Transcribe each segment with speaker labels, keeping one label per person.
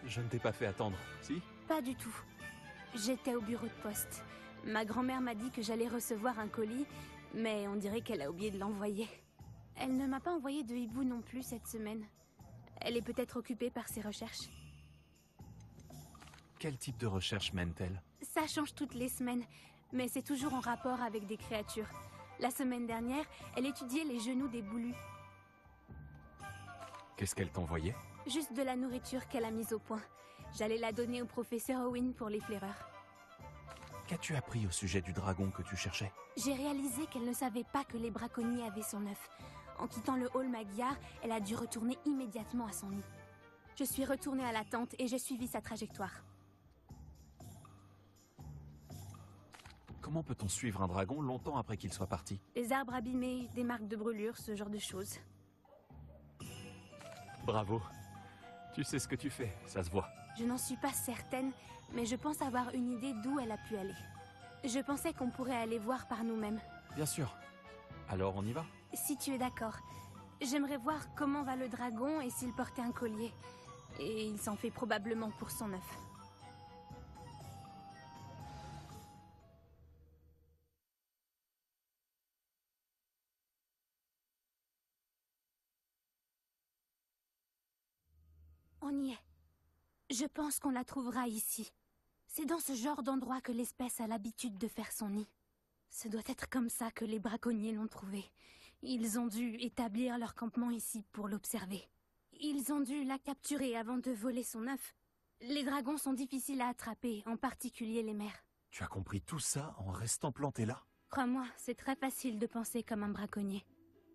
Speaker 1: Je ne t'ai pas fait attendre, si?
Speaker 2: Pas du tout. J'étais au bureau de poste. Ma grand-mère m'a dit que j'allais recevoir un colis, mais on dirait qu'elle a oublié de l'envoyer. Elle ne m'a pas envoyé de hibou non plus cette semaine. Elle est peut-être occupée par ses recherches.
Speaker 1: Quel type de recherche mène-t-elle?
Speaker 2: Ça change toutes les semaines, mais c'est toujours en rapport avec des créatures. La semaine dernière, elle étudiait les genoux des boulus.
Speaker 1: Qu'est-ce qu'elle t'envoyait?
Speaker 2: Juste de la nourriture qu'elle a mise au point. J'allais la donner au professeur Owen pour les flaireurs.
Speaker 1: Qu'as-tu appris au sujet du dragon que tu cherchais?
Speaker 2: J'ai réalisé qu'elle ne savait pas que les braconniers avaient son œuf. En quittant le hall Magyar, elle a dû retourner immédiatement à son nid. Je suis retournée à la tente et j'ai suivi sa trajectoire.
Speaker 1: Comment peut-on suivre un dragon longtemps après qu'il soit parti?
Speaker 2: Des arbres abîmés, des marques de brûlure, ce genre de choses.
Speaker 1: Bravo. Tu sais ce que tu fais, ça se voit.
Speaker 2: Je n'en suis pas certaine, mais je pense avoir une idée d'où elle a pu aller. Je pensais qu'on pourrait aller voir par nous-mêmes.
Speaker 1: Bien sûr. Alors on y va?
Speaker 2: Si tu es d'accord. J'aimerais voir comment va le dragon et s'il portait un collier. Et il s'en fait probablement pour son œuf. On y est. Je pense qu'on la trouvera ici. C'est dans ce genre d'endroit que l'espèce a l'habitude de faire son nid. Ce doit être comme ça que les braconniers l'ont trouvée. Ils ont dû établir leur campement ici pour l'observer. Ils ont dû la capturer avant de voler son œuf. Les dragons sont difficiles à attraper, en particulier les mères.
Speaker 1: Tu as compris tout ça en restant planté là?
Speaker 2: Crois-moi, c'est très facile de penser comme un braconnier.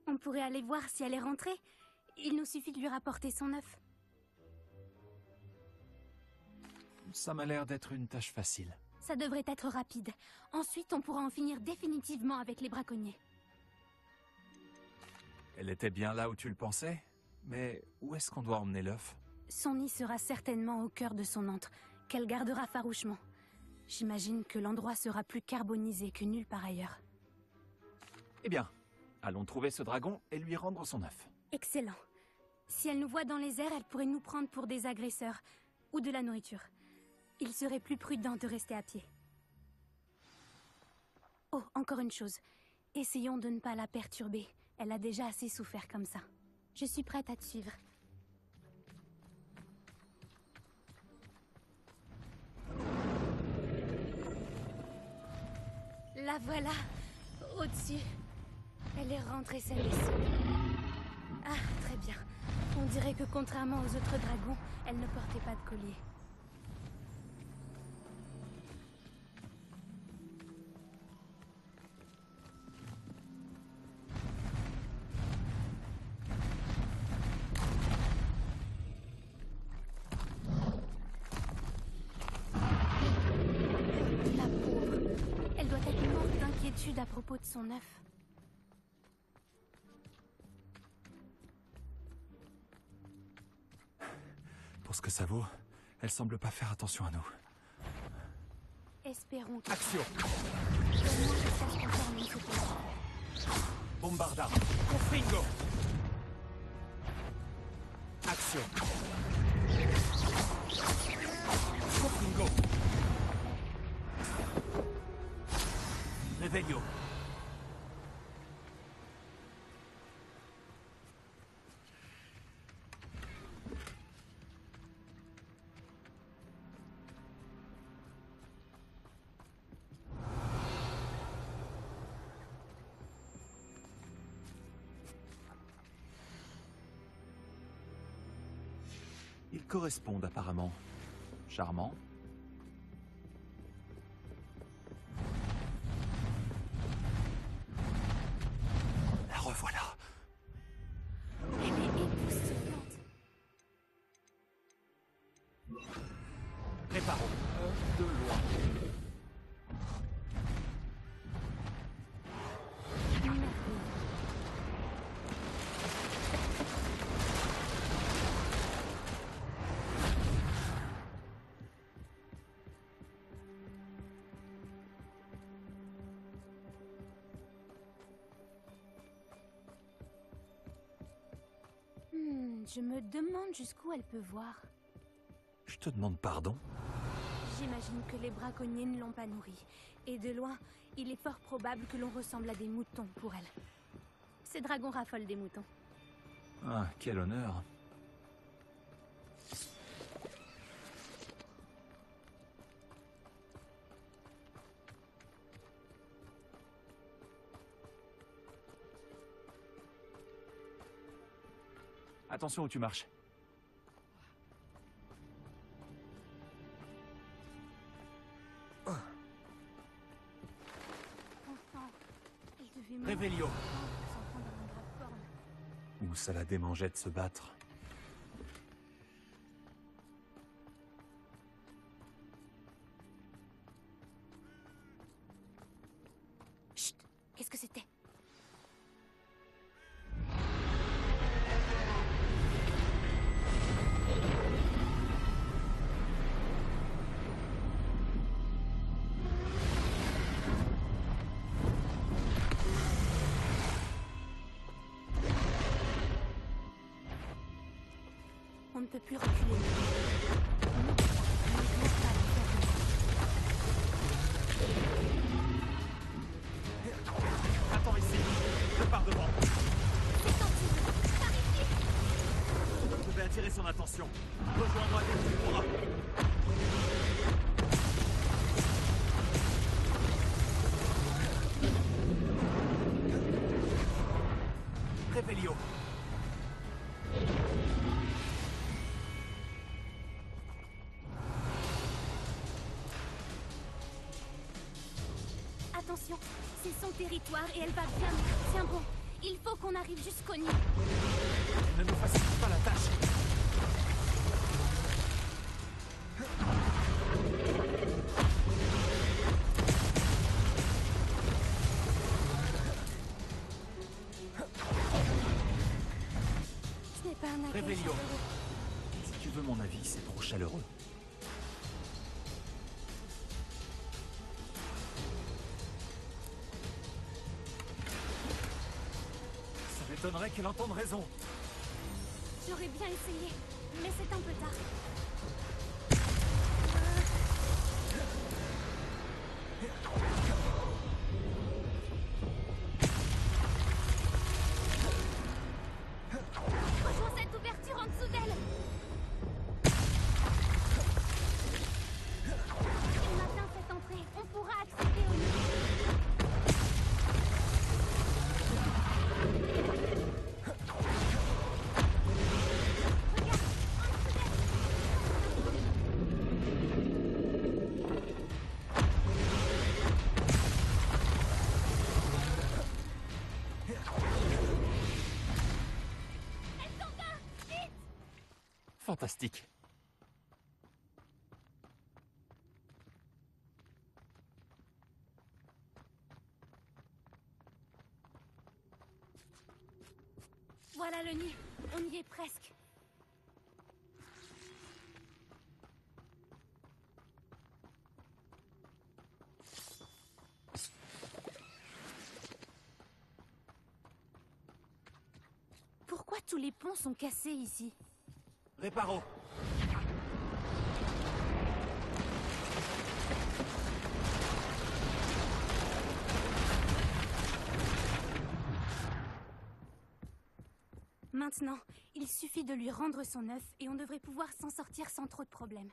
Speaker 2: On pourrait aller voir si elle est rentrée. Il nous suffit de lui rapporter son œuf.
Speaker 1: Ça m'a l'air d'être une tâche facile.
Speaker 2: Ça devrait être rapide. Ensuite, on pourra en finir définitivement avec les braconniers.
Speaker 1: Elle était bien là où tu le pensais? Mais où est-ce qu'on doit emmener l'œuf?
Speaker 2: Son nid sera certainement au cœur de son antre, qu'elle gardera farouchement. J'imagine que l'endroit sera plus carbonisé que nulle part ailleurs.
Speaker 1: Eh bien, allons trouver ce dragon et lui rendre son œuf.
Speaker 2: Excellent. Si elle nous voit dans les airs, elle pourrait nous prendre pour des agresseurs ou de la nourriture. Il serait plus prudent de rester à pied. Oh, encore une chose. Essayons de ne pas la perturber. Elle a déjà assez souffert comme ça. Je suis prête à te suivre. La voilà, au-dessus. Elle est rentrée saine et sauve. Ah, très bien. On dirait que contrairement aux autres dragons, elle ne portait pas de collier. La pauvre. Elle doit être morte d'inquiétude à propos de son œuf.
Speaker 1: Pour ce que ça vaut, elle semble pas faire attention à nous.
Speaker 2: Espérons que...
Speaker 1: Action!
Speaker 2: Donne-moi jusqu'à ce qu'on termine ce qu'on doit faire.
Speaker 1: Bombarda! Confringo! Action! Confringo! Revelio! Ils correspondent apparemment. Charmant. La revoilà.
Speaker 2: Elle est époustouflante.
Speaker 1: Préparons. De loin.
Speaker 2: Merveilleux. Je me demande jusqu'où elle peut voir.
Speaker 1: Je te demande pardon.
Speaker 2: J'imagine que les braconniers ne l'ont pas nourrie. Et de loin, il est fort probable que l'on ressemble à des moutons pour elle. Ces dragons raffolent des moutons.
Speaker 1: Ah, quel honneur. Attention où tu marches.
Speaker 2: Enfin, elle devait
Speaker 1: Révélio.
Speaker 2: s'en prendre à un grave corne.
Speaker 1: Où ça la démangeait de se battre.
Speaker 2: Chut! Qu'est-ce que c'était? On ne peut plus reculer.
Speaker 1: Attends ici. Je pars devant.
Speaker 2: C'est sorti! Par ici!
Speaker 1: Je vais attirer son attention. Rejoins-moi dès que tu pourras. Révélio.
Speaker 2: Attention, c'est son territoire et elle va bien. Tiens bon, il faut qu'on arrive jusqu'au nid.
Speaker 1: Ne nous facilite pas la tâche.
Speaker 2: Ce n'est pas un accueil
Speaker 1: Révélio.
Speaker 2: chaleureux.
Speaker 1: Si tu veux mon avis, c'est trop chaleureux. Ça m'étonnerait qu'elle entende raison.
Speaker 2: J'aurais bien essayé, mais c'est un peu tard. Rejoins cette ouverture en dessous d'elle. Si on atteint cette entrée, on pourra accéder au nid. Regarde, en dessous d'elle. Elle s'en va! Vite!
Speaker 1: Fantastique.
Speaker 2: Voilà le nid. On y est presque. Pourquoi tous les ponts sont cassés ici?
Speaker 1: Réparo.
Speaker 2: Maintenant, il suffit de lui rendre son œuf et on devrait pouvoir s'en sortir sans trop de problèmes.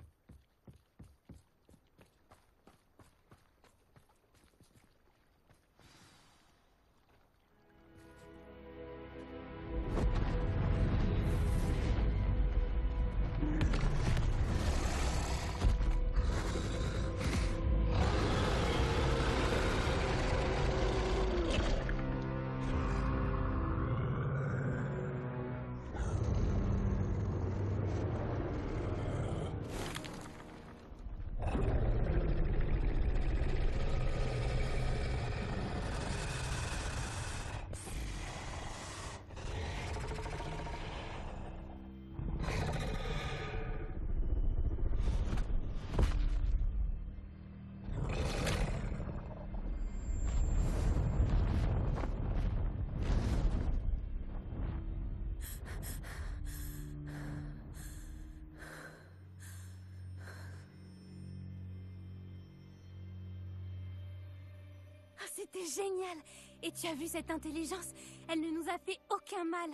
Speaker 2: c'était génial! Et tu as vu cette intelligence? Elle ne nous a fait aucun mal.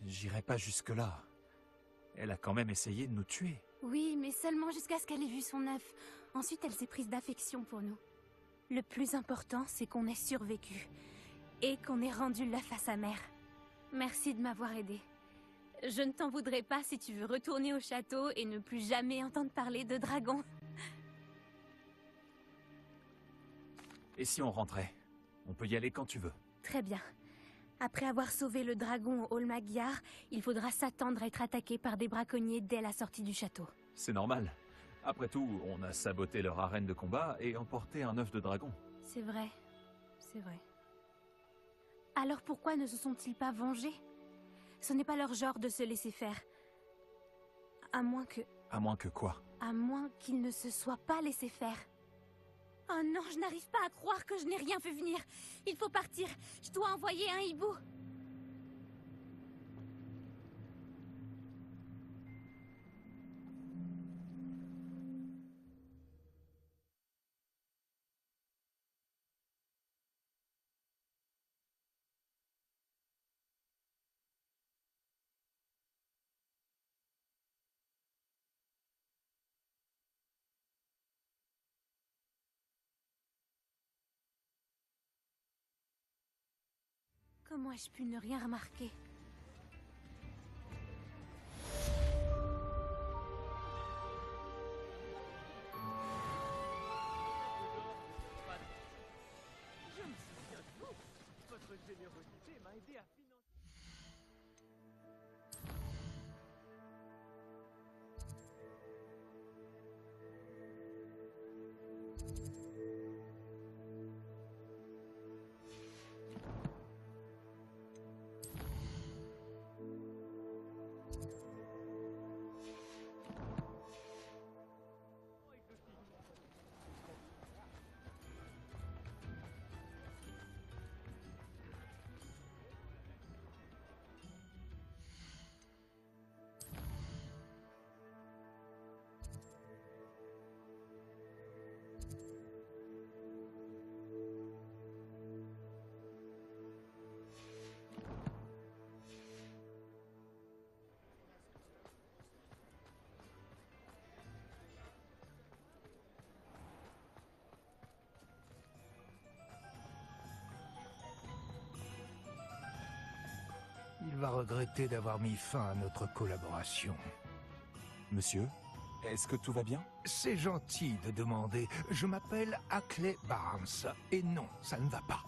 Speaker 1: J'irai pas jusque-là. Elle a quand même essayé de nous tuer.
Speaker 2: Oui, mais seulement jusqu'à ce qu'elle ait vu son œuf. Ensuite, elle s'est prise d'affection pour nous. Le plus important, c'est qu'on ait survécu. Et qu'on ait rendu l'œuf à sa mère. Merci de m'avoir aidé. Je ne t'en voudrais pas si tu veux retourner au château et ne plus jamais entendre parler de dragons.
Speaker 1: Et si on rentrait? On peut y aller quand tu veux.
Speaker 2: Très bien. Après avoir sauvé le dragon au Hall Magyar, il faudra s'attendre à être attaqué par des braconniers dès la sortie du château.
Speaker 1: C'est normal. Après tout, on a saboté leur arène de combat et emporté un œuf de dragon.
Speaker 2: C'est vrai. C'est vrai. Alors pourquoi ne se sont-ils pas vengés? Ce n'est pas leur genre de se laisser faire. À moins que...
Speaker 1: À moins que quoi?
Speaker 2: À moins qu'ils ne se soient pas laissés faire. Oh non, je n'arrive pas à croire que je n'ai rien fait venir. Il faut partir. Je dois envoyer un hibou. Comment ai-je pu ne rien remarquer?
Speaker 1: Je me souviens de vous. Votre générosité m'a aidé à financer...
Speaker 3: Il va regretter d'avoir mis fin à notre collaboration.
Speaker 1: Monsieur, est-ce que tout va bien?
Speaker 3: C'est gentil de demander. Je m'appelle Ackley Barnes. Et non, ça ne va pas.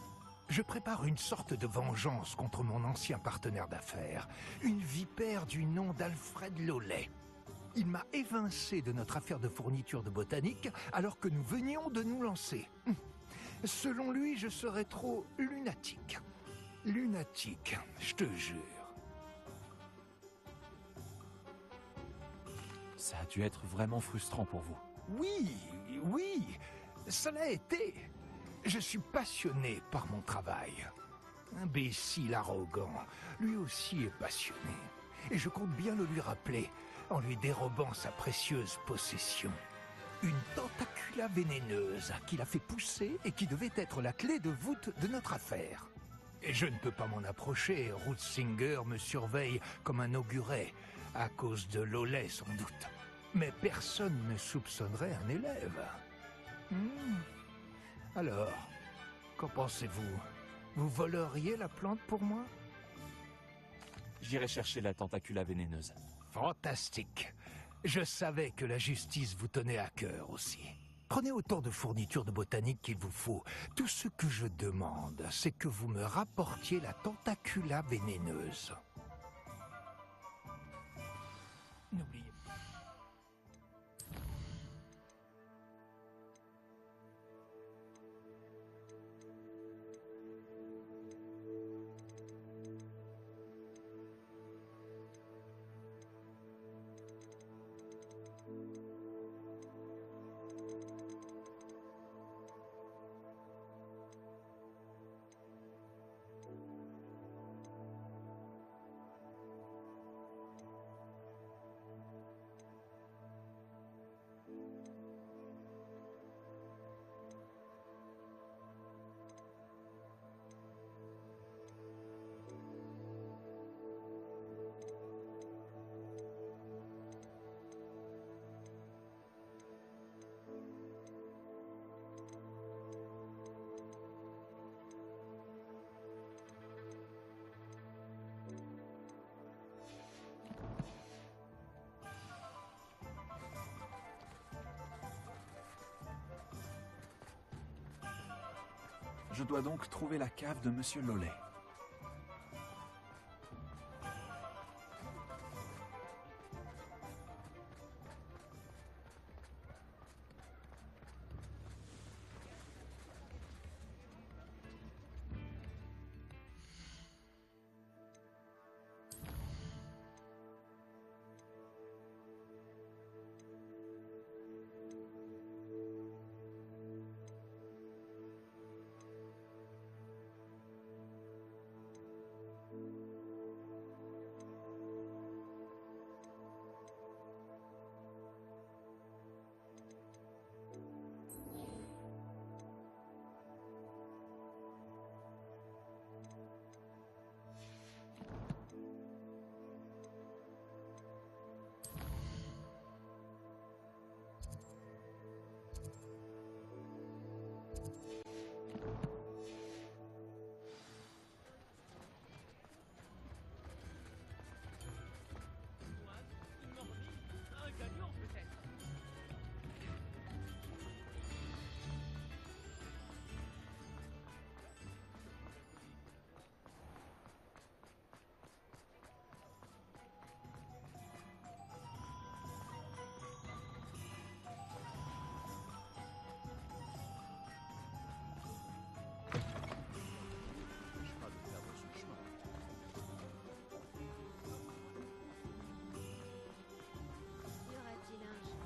Speaker 3: Je prépare une sorte de vengeance contre mon ancien partenaire d'affaires. Une vipère du nom d'Alfred Lollet. Il m'a évincé de notre affaire de fourniture de botanique alors que nous venions de nous lancer. Selon lui, je serais trop lunatique. Lunatique, je te jure.
Speaker 1: Ça a dû être vraiment frustrant pour vous.
Speaker 3: Oui, ça l'a été. Je suis passionné par mon travail. Imbécile arrogant, lui aussi est passionné. Et je compte bien le lui rappeler en lui dérobant sa précieuse possession. Une tentacula vénéneuse qu'il a fait pousser et qui devait être la clé de voûte de notre affaire. Et je ne peux pas m'en approcher, Rootsinger me surveille comme un auguret, à cause de Lollet sans doute. Mais personne ne soupçonnerait un élève. Alors, qu'en pensez-vous? Vous voleriez la plante pour moi?
Speaker 1: J'irai chercher la tentacula vénéneuse.
Speaker 3: Fantastique. Je savais que la justice vous tenait à cœur aussi. Prenez autant de fournitures de botanique qu'il vous faut. Tout ce que je demande, c'est que vous me rapportiez la tentacula vénéneuse. N'oubliez pas.
Speaker 1: Je dois donc trouver la cave de Monsieur Lollet.
Speaker 4: Y aura-t-il un jour?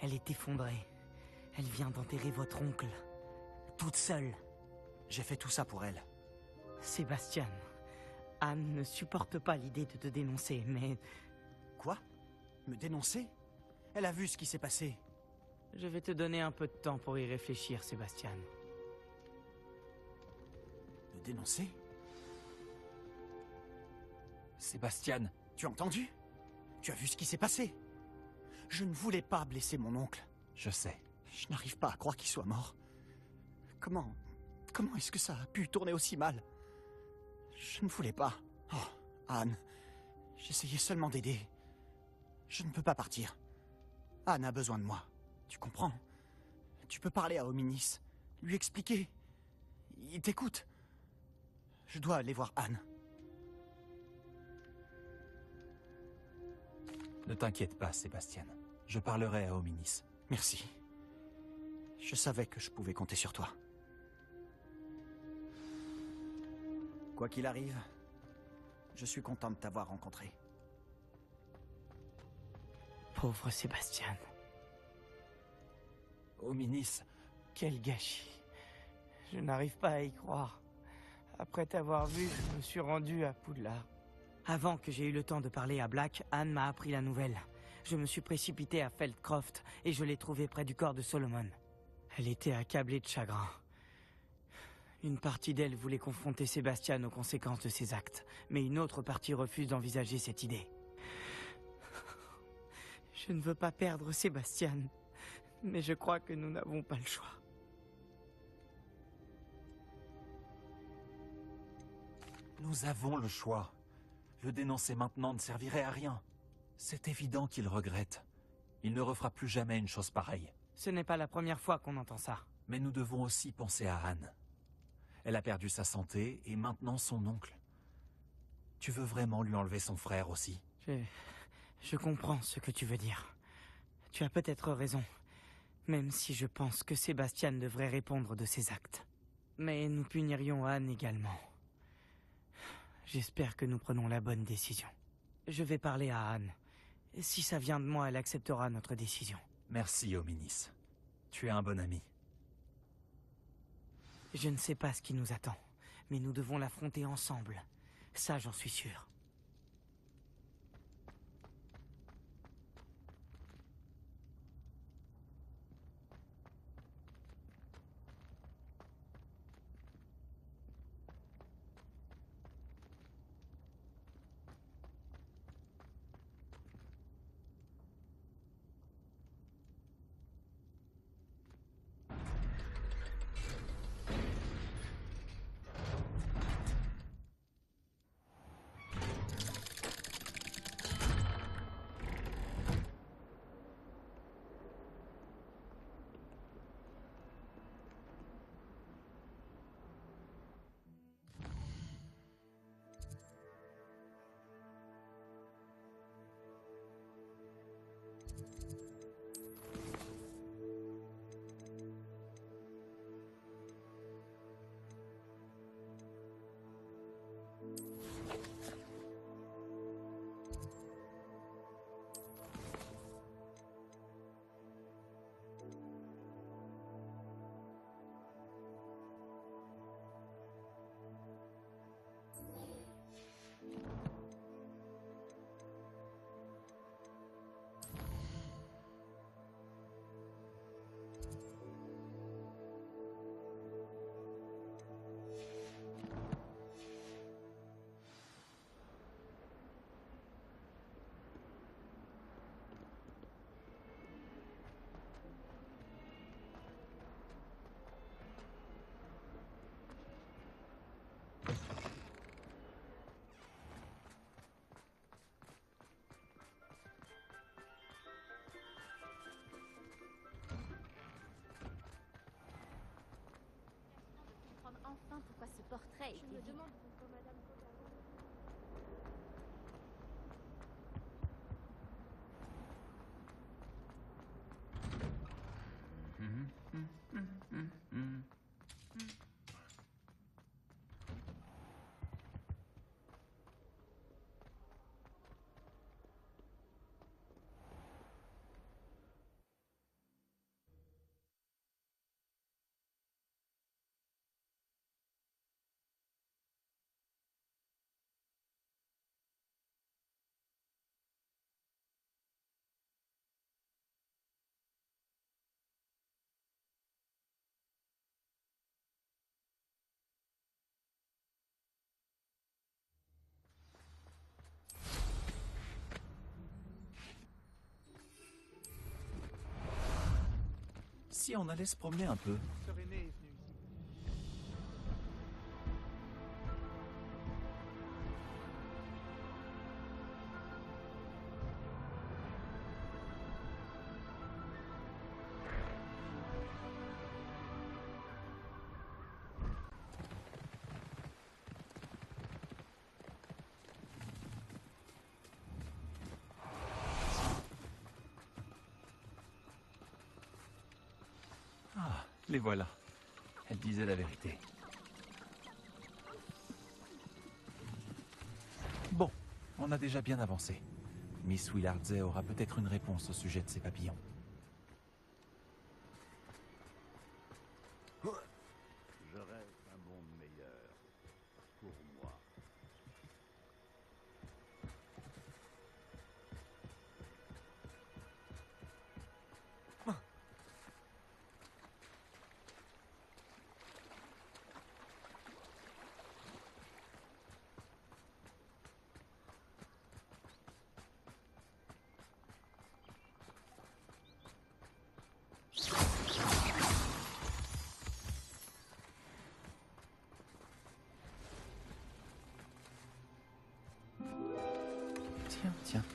Speaker 4: Elle est effondrée. Elle vient d'enterrer votre oncle. Toute seule.
Speaker 5: J'ai fait tout ça pour elle.
Speaker 4: Sébastien, Anne ne supporte pas l'idée de te dénoncer, mais...
Speaker 5: Quoi? Me dénoncer? Elle a vu ce qui s'est passé.
Speaker 4: Je vais te donner un peu de temps pour y réfléchir, Sébastien.
Speaker 5: Me dénoncer?
Speaker 1: Sébastien,
Speaker 5: Tu as entendu? Tu as vu ce qui s'est passé? Je ne voulais pas blesser mon oncle.
Speaker 1: je sais.
Speaker 5: Je n'arrive pas à croire qu'il soit mort. Comment est-ce que ça a pu tourner aussi mal? Je ne voulais pas. Oh, Anne, j'essayais seulement d'aider. Je ne peux pas partir. Anne a besoin de moi. Tu comprends? Tu peux parler à Hominis, lui expliquer. Il t'écoute. Je dois aller voir Anne.
Speaker 1: Ne t'inquiète pas, Sébastien. Je parlerai à Hominis.
Speaker 5: Merci. Je savais que je pouvais compter sur toi. Quoi qu'il arrive, je suis content de t'avoir rencontré.
Speaker 4: Pauvre Sébastien.
Speaker 1: Hominis,
Speaker 4: Quel gâchis. Je n'arrive pas à y croire. Après t'avoir vu, je me suis rendu à Poudlard. Avant que j'aie eu le temps de parler à Black, Anne m'a appris la nouvelle. Je me suis précipité à Feldcroft et je l'ai trouvée près du corps de Solomon. Elle était accablée de chagrin. Une partie d'elle voulait confronter Sébastien aux conséquences de ses actes, mais une autre partie refuse d'envisager cette idée. Je ne veux pas perdre Sébastien, mais je crois que nous n'avons pas le choix.
Speaker 1: nous avons le choix. Le dénoncer maintenant ne servirait à rien. C'est évident qu'il regrette. Il ne refera plus jamais une chose pareille.
Speaker 4: Ce n'est pas la première fois qu'on entend ça.
Speaker 1: Mais nous devons aussi penser à Anne. Elle a perdu sa santé et maintenant son oncle. Tu veux vraiment lui enlever son frère aussi?
Speaker 4: Je comprends ce que tu veux dire. Tu as peut-être raison, même si je pense que Sébastien devrait répondre de ses actes. Mais nous punirions Anne également. J'espère que nous prenons la bonne décision. Je vais parler à Anne. Si ça vient de moi, elle acceptera notre décision.
Speaker 1: Merci, Hominis. Tu es un bon ami.
Speaker 4: Je ne sais pas ce qui nous attend, mais nous devons l'affronter ensemble. Ça, j'en suis sûr.
Speaker 2: Enfin, pourquoi ce portrait est vide. Pourquoi Madame
Speaker 1: si on allait se promener un peu?
Speaker 3: Sœur aînée est venue ici.
Speaker 1: Ah, les voilà. Elle disait la vérité. Bon, on a déjà bien avancé. Miss Willardse aura peut-être une réponse au sujet de ces papillons.
Speaker 6: Je rêve un monde meilleur pour moi.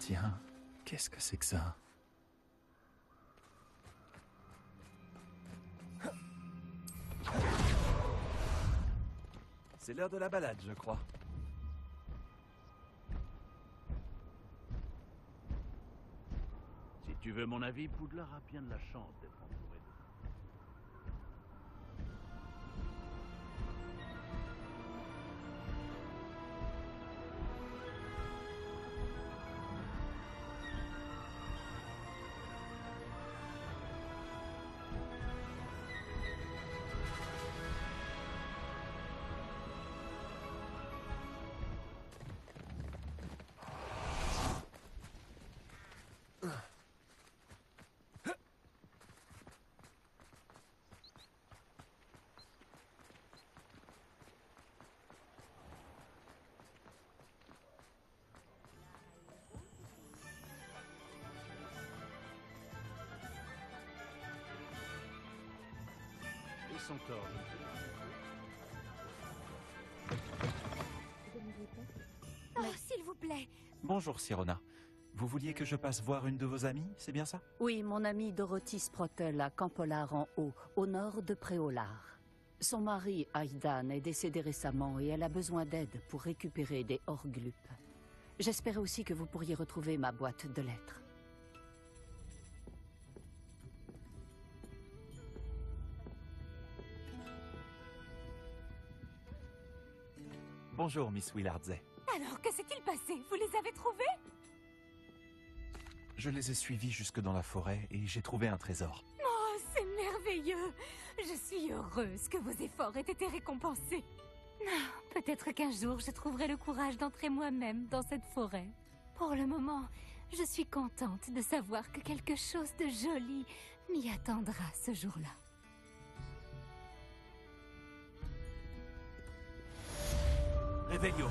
Speaker 1: Tiens. Qu'est-ce que c'est que ça? C'est l'heure de la balade, je crois.
Speaker 6: Si tu veux mon avis, Poudlard a bien de la chance d'être entouré de... Et son tort.
Speaker 2: Oh, s'il vous plaît.
Speaker 1: Bonjour, Sirona. Vous vouliez que je passe voir une de vos amies, c'est bien ça?
Speaker 7: Oui, mon amie Dorothy Sprottel à Campolar en haut, au nord de Préolard. Son mari, Aidan, est décédé récemment et elle a besoin d'aide pour récupérer des Horglupes. J'espérais aussi que vous pourriez retrouver ma boîte de lettres.
Speaker 1: Bonjour, Miss Willardse.
Speaker 2: Alors, que s'est-il passé? Vous les avez trouvés?
Speaker 1: Je les ai suivis jusque dans la forêt et j'ai trouvé un trésor.
Speaker 2: Oh, c'est merveilleux. Je suis heureuse que vos efforts aient été récompensés. Ah, peut-être qu'un jour, je trouverai le courage d'entrer moi-même dans cette forêt. Pour le moment, je suis contente de savoir que quelque chose de joli m'y attendra ce jour-là.
Speaker 1: Réveillon.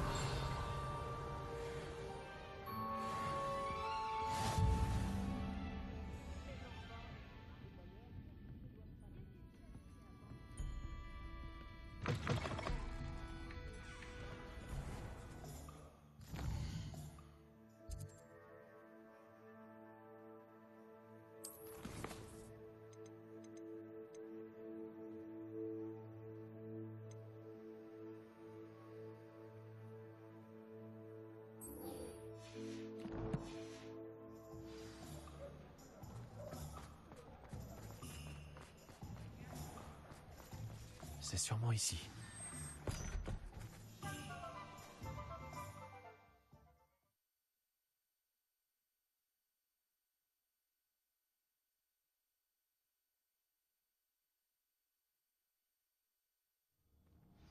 Speaker 1: C'est sûrement ici.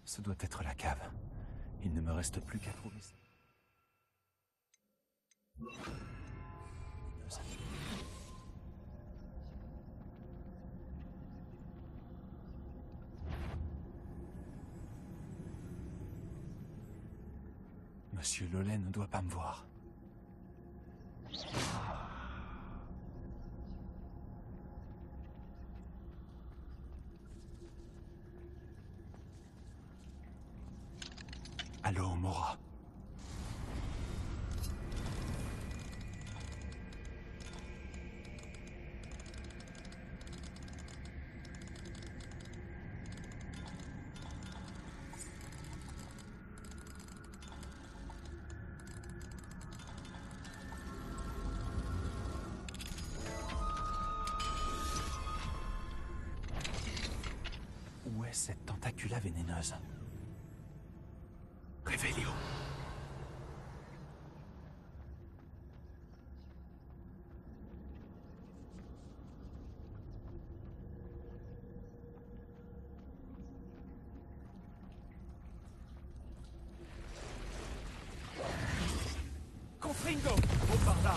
Speaker 1: Ce doit être la cave. Il ne me reste plus qu'à trouver ça. Monsieur Lollet ne doit pas me voir. cette tentacula vénéneuse?
Speaker 3: Revelio. Confringo! Bombarda!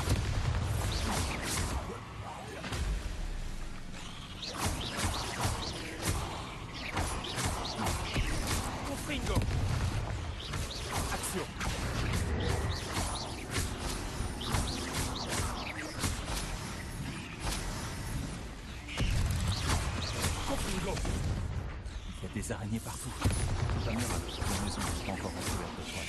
Speaker 3: Confringo! Action! Confringo!
Speaker 1: Il y a des araignées partout. La maison n'est pas encore recouverte de toile.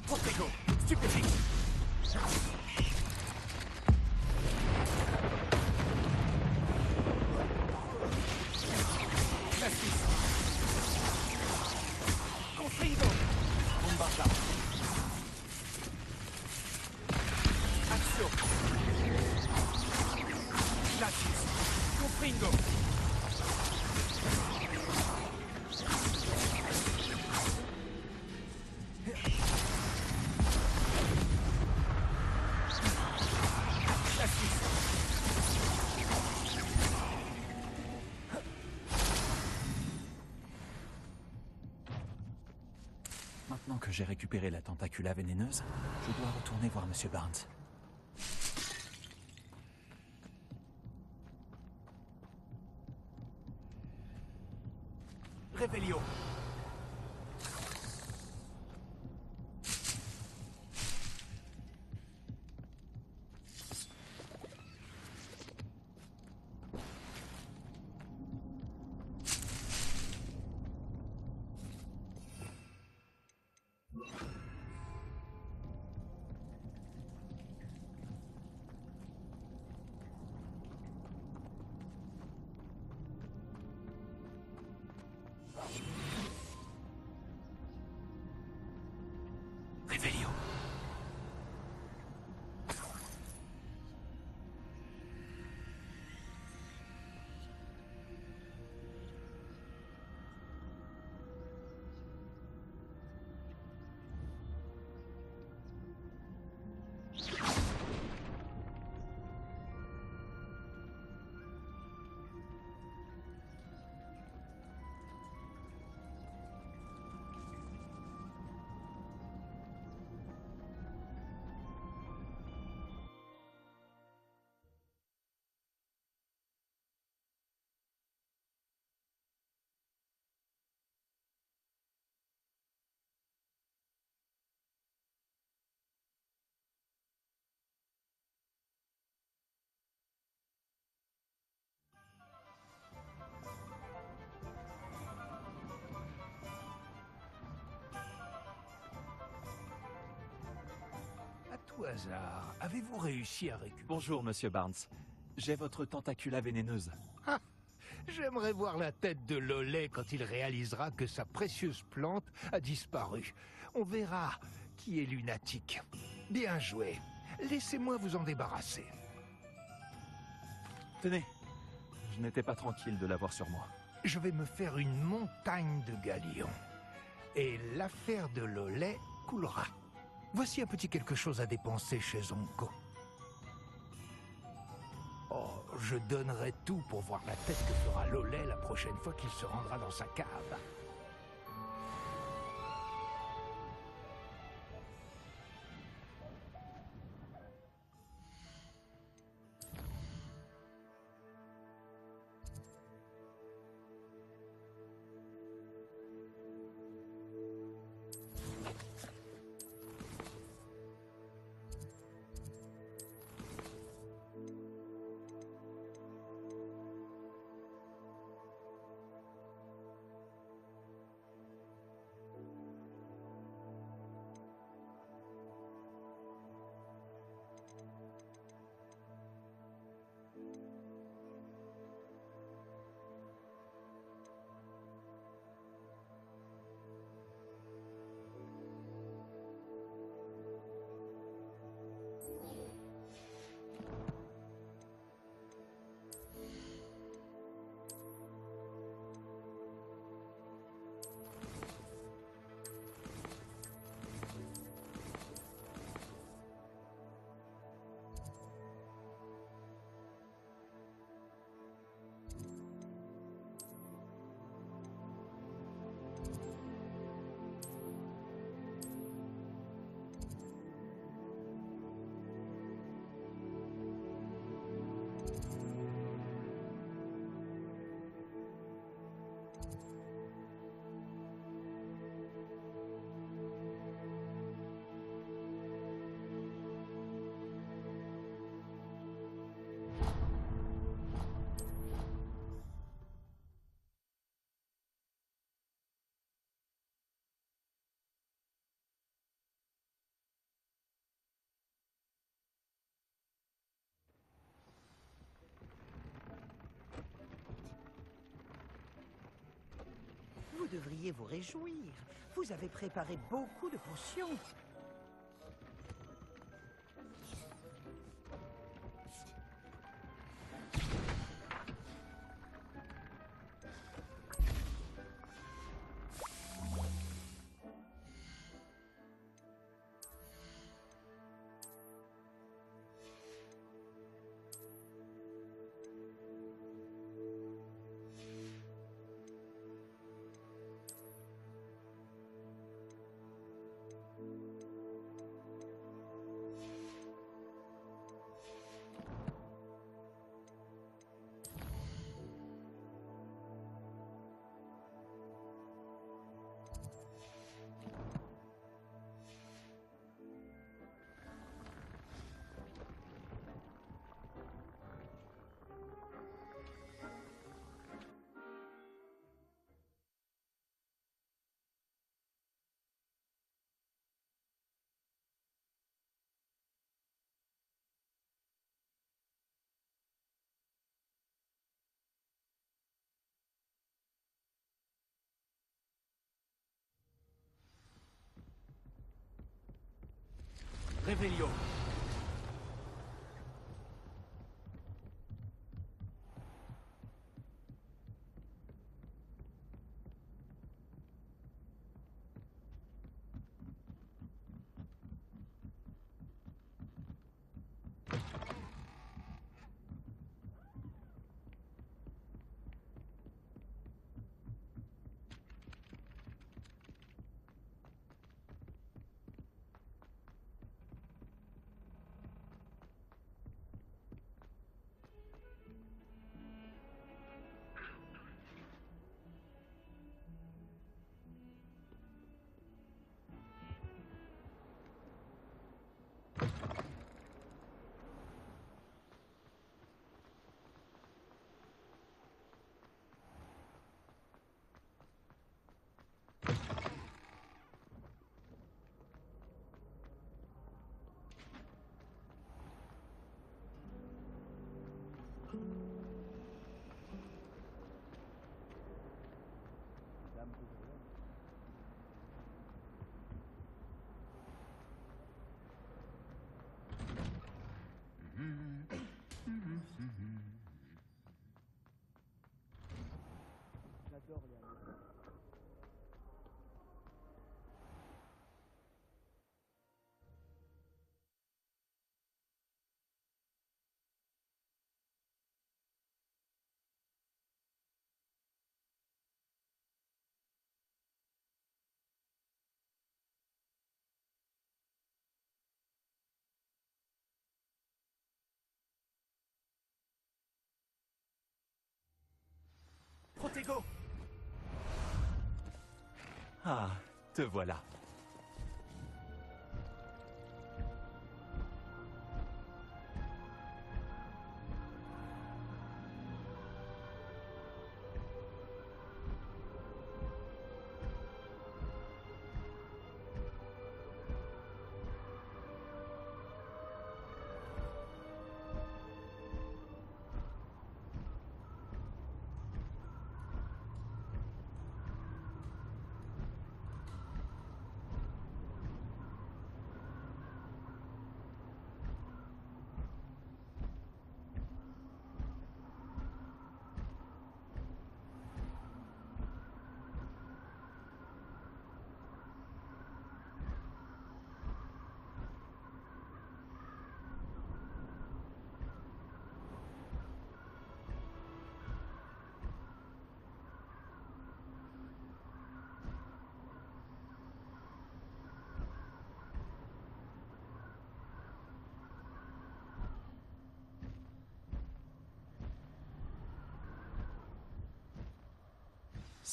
Speaker 3: Confringo! Stupéfique! La Suisse! Confringo! Bombarda! Action! La Suisse! Confringo! La Suisse!
Speaker 1: Maintenant que j'ai récupéré la tentacula vénéneuse, je dois retourner voir Monsieur Barnes.
Speaker 3: Revelio! Revelio! À tout hasard, avez-vous réussi à récupérer...
Speaker 1: Bonjour, Monsieur Barnes. J'ai votre tentacula vénéneuse.
Speaker 3: Ah, j'aimerais voir la tête de Lollet quand il réalisera que sa précieuse plante a disparu. On verra qui est lunatique. Bien joué. Laissez-moi vous en débarrasser.
Speaker 1: Tenez, je n'étais pas tranquille de l'avoir sur moi.
Speaker 3: Je vais me faire une montagne de galions. Et l'affaire de Lollet coulera. Voici un petit quelque chose à dépenser chez Zonko. Oh, je donnerai tout pour voir la tête que fera Lollet la prochaine fois qu'il se rendra dans sa cave.
Speaker 8: devriez vous réjouir. Vous avez préparé beaucoup de potions.
Speaker 1: Revelio. Protego! Ah, te voilà.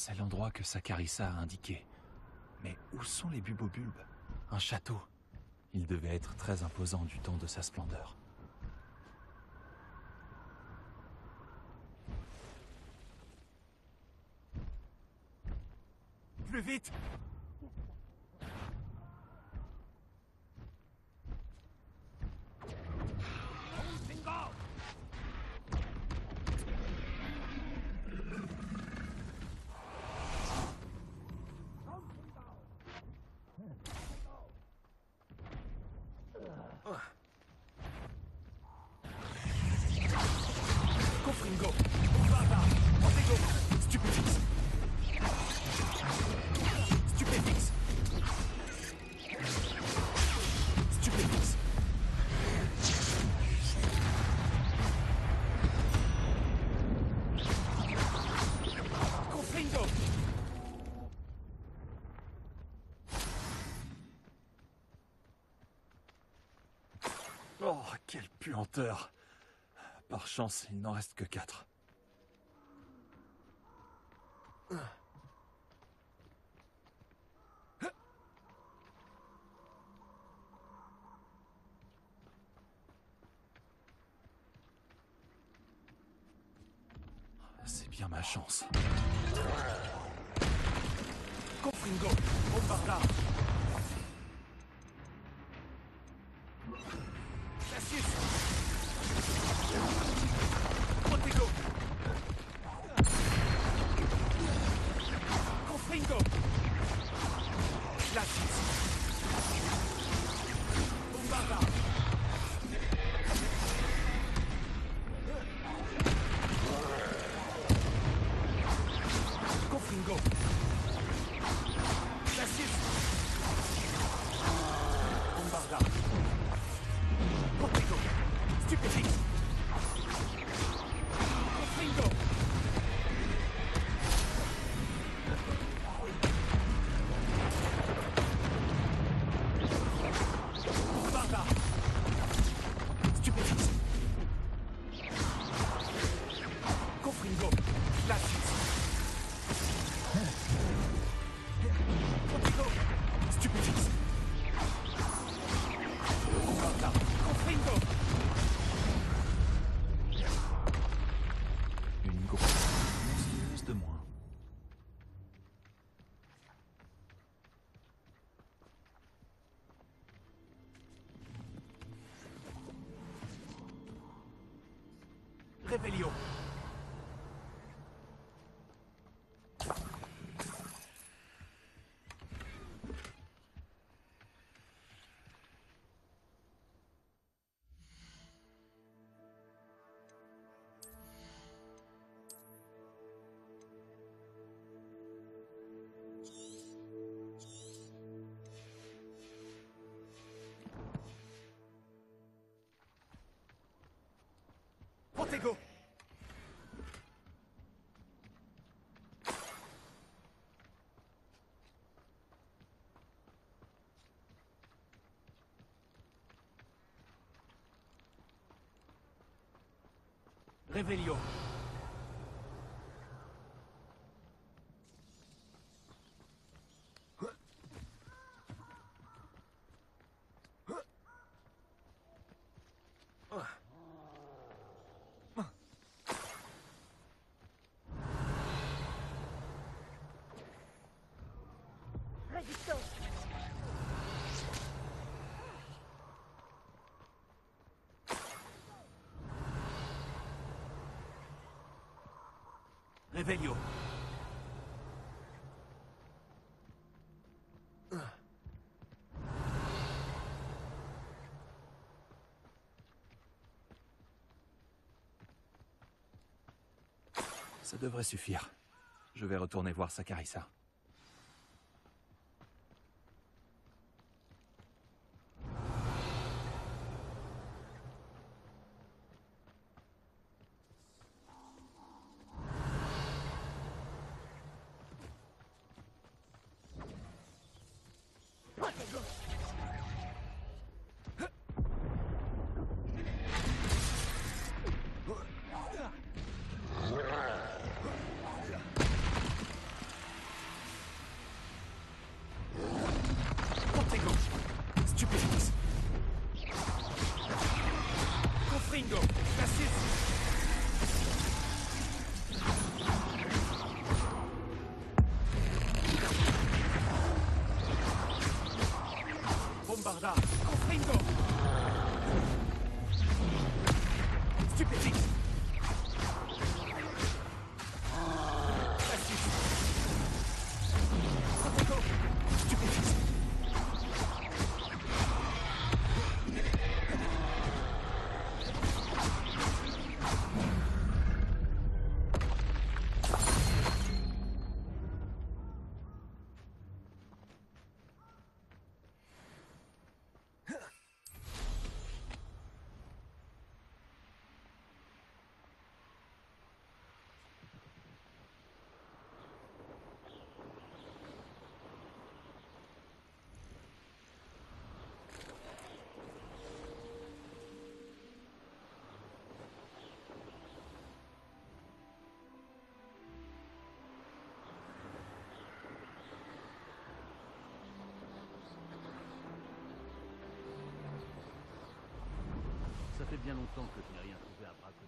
Speaker 1: C'est l'endroit que Saccharissa a indiqué. Mais où sont les Bulbobulbes? Un château. Il devait être très imposant du temps de sa splendeur. Plus vite! Oh, quelle puanteur. Par chance, il n'en reste que 4. C'est bien ma chance.
Speaker 3: Confringo, Bombarda. Cassius. Protego. Confringo. Glacis. Bombarda. Confringo. Glacis. Bombarda. Protego. Stupéfix. Confringo. Bombarda. Stupéfix. Confringo. Glacis. Protego. Stupéfix. Bombarda. Confringo.
Speaker 1: Une grosse monstrueuse de moins.
Speaker 3: Revelio. Protego. Revelio. Revelio.
Speaker 1: Ça devrait suffire. Je vais retourner voir Sakarissa.
Speaker 3: Protego. Stupéfix. Confringo. Glacis. Bombarda. Confringo. Stupéfix. Glacis. Protego. Stupéfix.
Speaker 6: bien longtemps que je n'ai rien trouvé à braconner.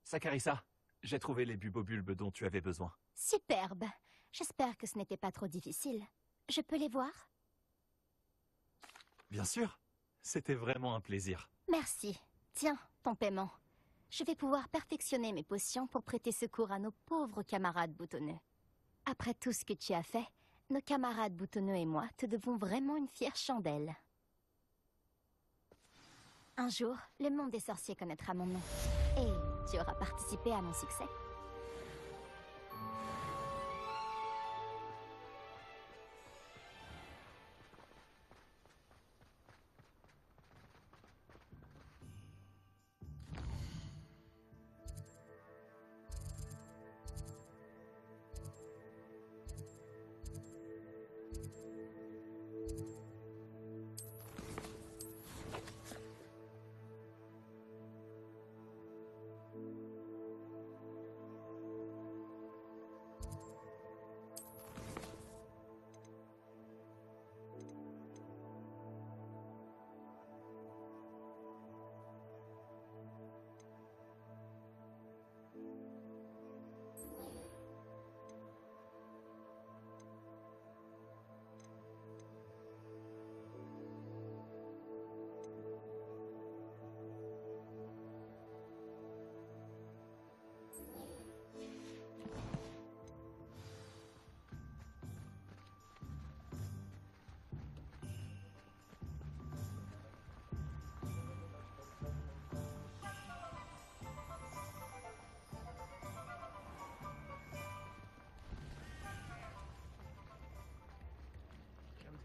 Speaker 1: Saccharissa, j'ai trouvé les bubobulbes dont tu avais besoin.
Speaker 9: Superbe. J'espère que ce n'était pas trop difficile. Je peux les voir?
Speaker 1: Bien sûr, c'était vraiment un plaisir.
Speaker 9: Merci. Tiens, ton paiement. Je vais pouvoir perfectionner mes potions pour prêter secours à nos pauvres camarades boutonneux. Après tout ce que tu as fait, nos camarades boutonneux et moi te devons vraiment une fière chandelle. Un jour, le monde des sorciers connaîtra mon nom. Et tu auras participé à mon succès.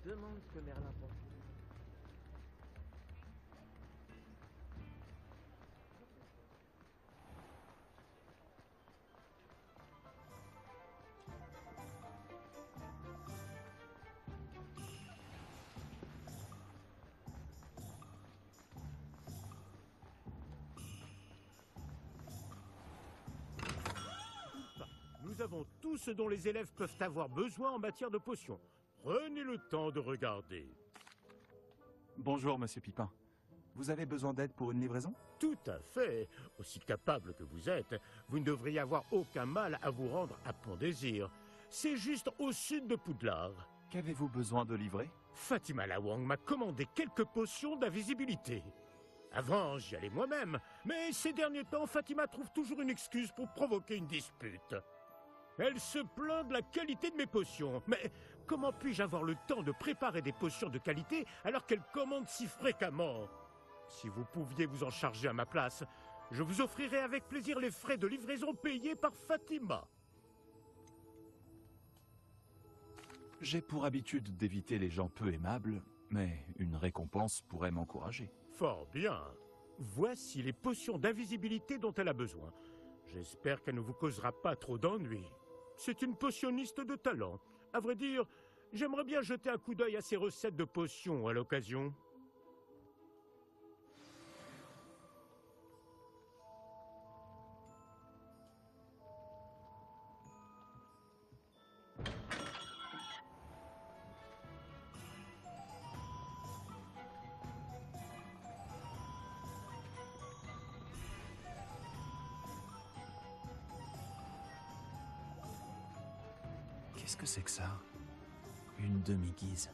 Speaker 4: Je me demande ce que Merlin pense.
Speaker 10: Nous avons tout ce dont les élèves peuvent avoir besoin en matière de potions. Prenez le temps de regarder.
Speaker 1: Bonjour, Monsieur Pipin. Vous avez besoin d'aide pour une livraison?
Speaker 10: Tout à fait. Aussi capable que vous êtes, vous ne devriez avoir aucun mal à vous rendre à Pont-Désir. C'est juste au sud de Poudlard.
Speaker 1: Qu'avez-vous besoin de livrer?
Speaker 10: Fatima Lawang m'a commandé quelques potions d'invisibilité. Avant, j'y allais moi-même, mais ces derniers temps, Fatima trouve toujours une excuse pour provoquer une dispute. Elle se plaint de la qualité de mes potions, mais comment puis-je avoir le temps de préparer des potions de qualité alors qu'elle commande si fréquemment? Si vous pouviez vous en charger à ma place, je vous offrirais avec plaisir les frais de livraison payés par Fatima.
Speaker 1: J'ai pour habitude d'éviter les gens peu aimables, mais une récompense pourrait m'encourager.
Speaker 10: Fort bien. Voici les potions d'invisibilité dont elle a besoin. J'espère qu'elle ne vous causera pas trop d'ennuis. C'est une potionniste de talent. À vrai dire, j'aimerais bien jeter un coup d'œil à ses recettes de potions à l'occasion.
Speaker 1: Qu'est-ce que c'est que ça? Une demi-guise.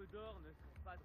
Speaker 11: peu d'or ne serait pas de